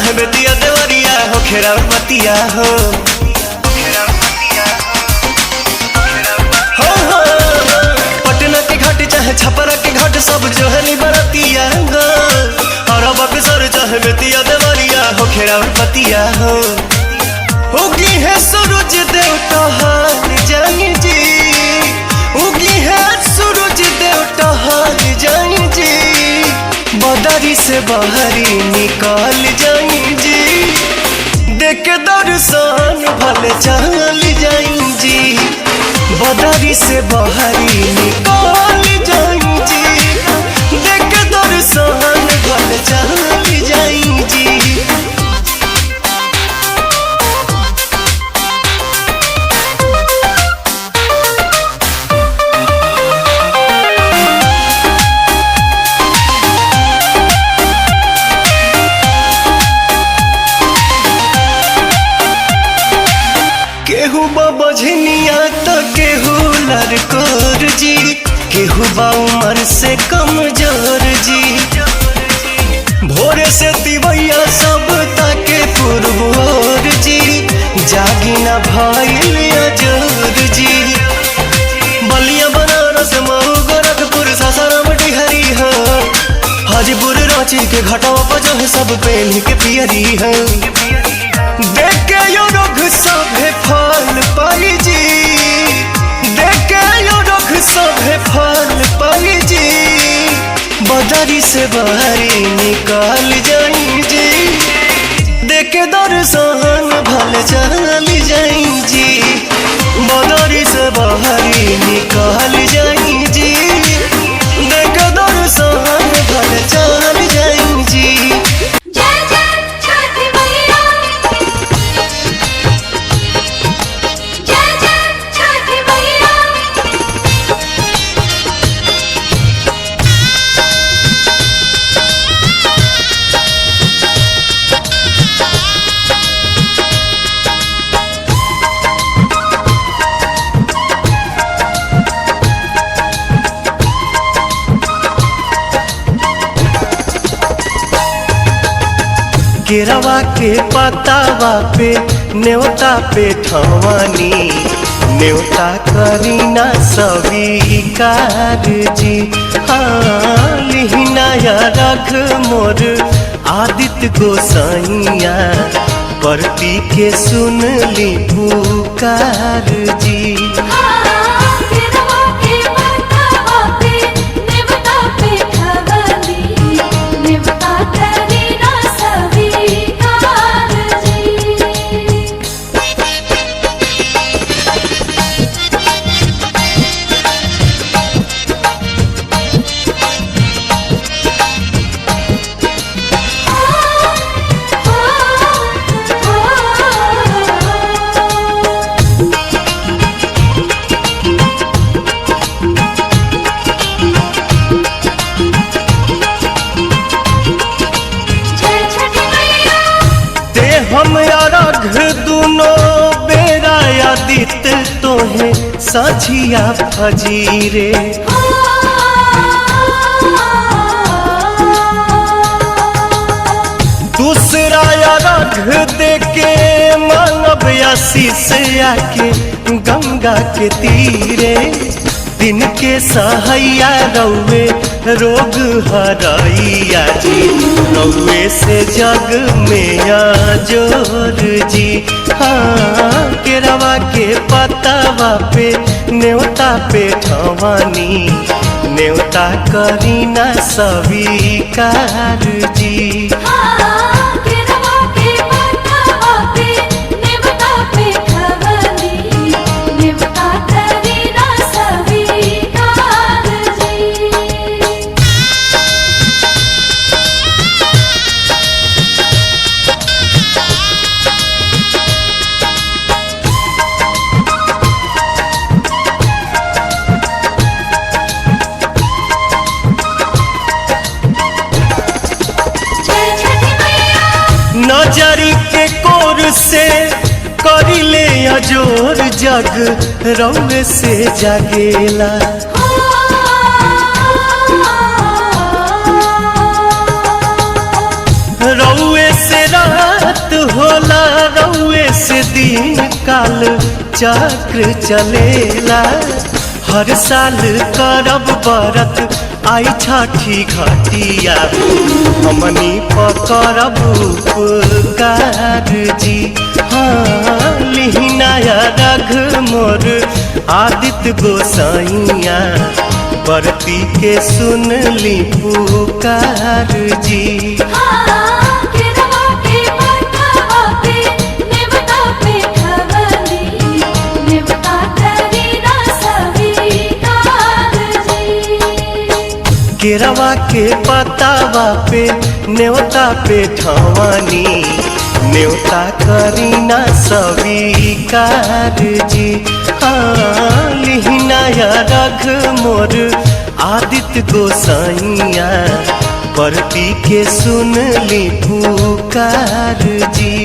चाहे बेतिया देवरिया हो खेरा मतिया हो पटना के घाट चाहे छपरा के घाट सब जो है बरतिया गो और अब अक्सर चाहे बेतिया देवरिया हो खेरा मतिया हो उगी है सूरज देवता हार जानी जी उगी है सूरज देवता हार जानी जी बदरी से बाहरी निकाल जाई जी देख दर्शन भले चल जाई जी बदरी से बाहरी निकाल जाई जी देख दर्शन भले चल जाई जी। केहू बझनिया तो केहू लड़कोर जी केहू उमर से कमजोर जी भोरे से तिवैया सब ताके पुरबोर जी जागी न भइल अजोर जी बलिया बनारस मऊ गोरखपुर सासाराम डिहरी हो हाजीपुर रांची के घाटवा पर जो है सब पहन के पियरी है देखे यो रोग सभे फल पाई जी देखे यो रोग सभे फल पाई जी बदरी से बाहरी निकाल जाई जी देखे दर्शन भले चल जाई जी बदरी से बाहरी निकाल जाई जी देखे दर्शन भले चल जाई जी। केरवा के पतावा पे न्योता पे ठवानी न्योता करीना स्वीकार जी हाँ लिहिनाया रख मोर आदित्य गोसाइया परती के सुन ली पुकार जी। हम अरघ दुनो बेरा आदित्य तोहे सझिया फजीरे दूसरा अरघ देके मानव आशीष आके गंगा के तीरे दिन के सहैया रौवे रोग हरैया जी रौवे से जग में जोर जी हाँ केरवा के पतावा पे न्योता पे ठवानी न्योता करीना स्वीकार जी। नजरी के कोर से करिले अजोर जग रौवे से जागेला रौवे से से दिन काल चक्र चलेला। हर साल करब बरत आई छठी घटिया, हमनी पकड़ब उपकार जी। हाँ लिहिनाया रघ मोर आदित्य गोसाइया, बरती के सुन ली पुकार जी। केरवा के पतावा पे न्योता पे ठवानी, न्योता करीना स्वीकार जी। हाँ लिहिनाया रघ मोर आदित्य गोसाइया, परती के सुन ली पुकार जी।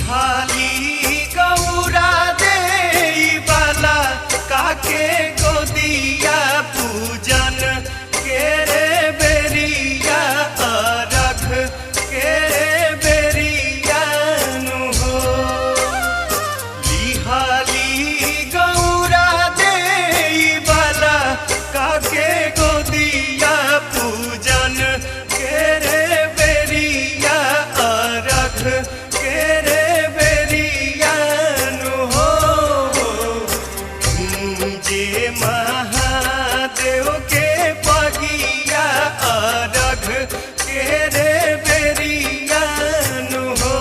लिहाली गौरा दे बाला काके गोदिया पूजन के रे बेरिया रख के रे बेरिया नु हो लिहाली गौरा दे बाला काके गोदिया पूजन के रे बेरिया रख के रे बेरिया नु हो जे महादेव के पगिया रख के रे बेरिया नु हो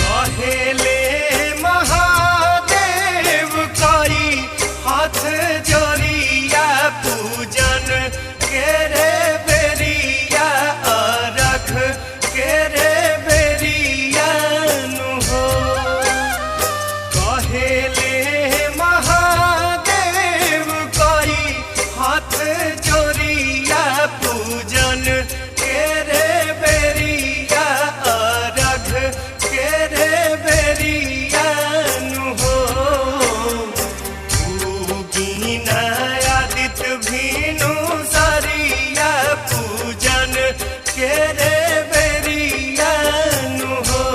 कहेले महादेव कई हाथ जोड़िया पूजन के रे बेरिया रख के रे बेरिया नु हो कहेले महादेव कई हाथ जोड़िया पूजन के रे बेरिया रख के रे बेरिया नु हो आदित्य भीनु सरिया पूजन के रे बेरिया नु हो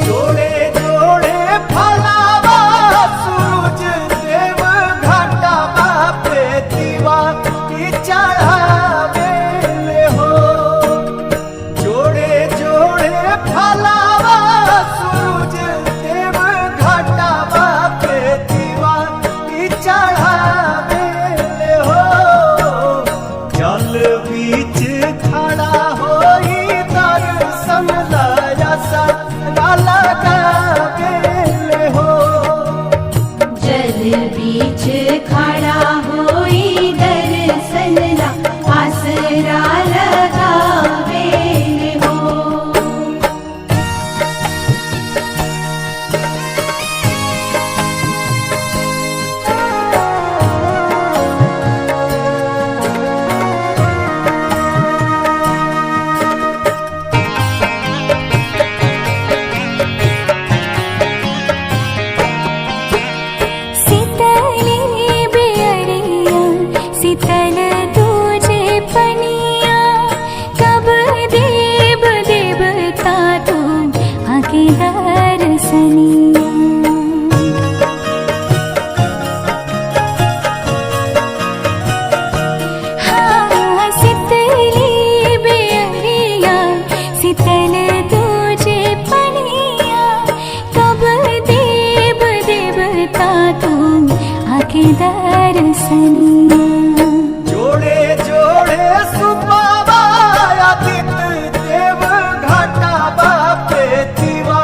जोड़े जोड़े फलावा सूरज देव घाटा पे दीवा की चढ़ावे ले हो जोड़े जोड़े फलावा सूरज देव घाटा पे दीवा की चढ़ावे ले हो जल बीच खड़ा होई दर्शन लाया लगावे हो जल बीच खड़ा होई दर्शन ला आसरा लगावे हो शीतल तुझे पनिया कब देव देवता तू आके दर्शनिया हाँ शीतली बेअरिया शीतल तुझे पनिया कब देव देवता तू आके दर्शनिया जोड़े जोड़े सुबाबा आदित्य देव घाटा पे दीवा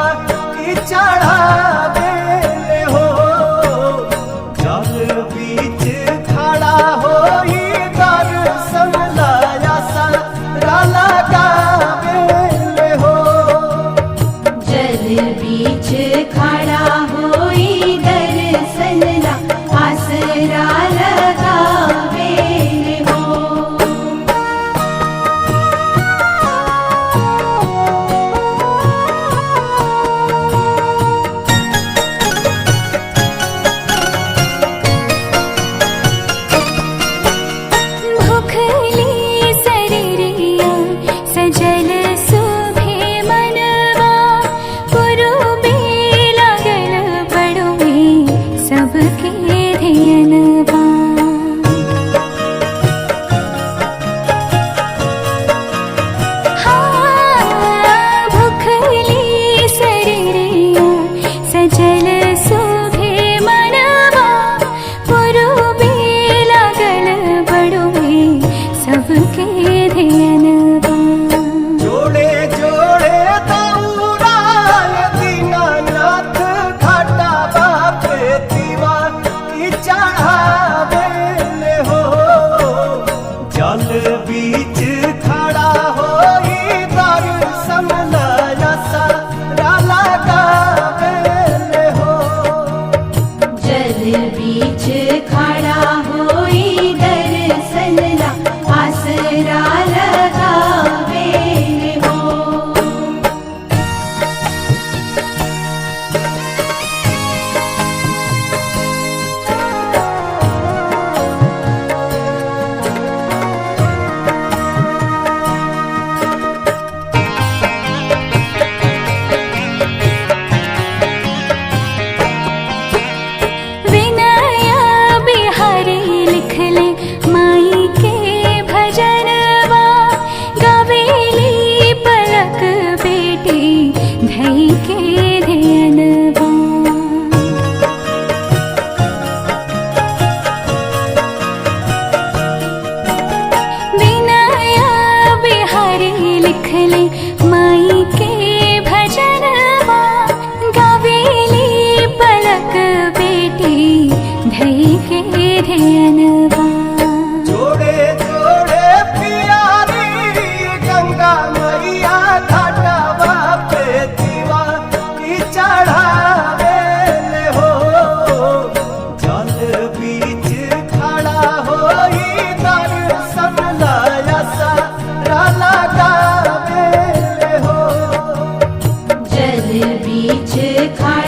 बीच खा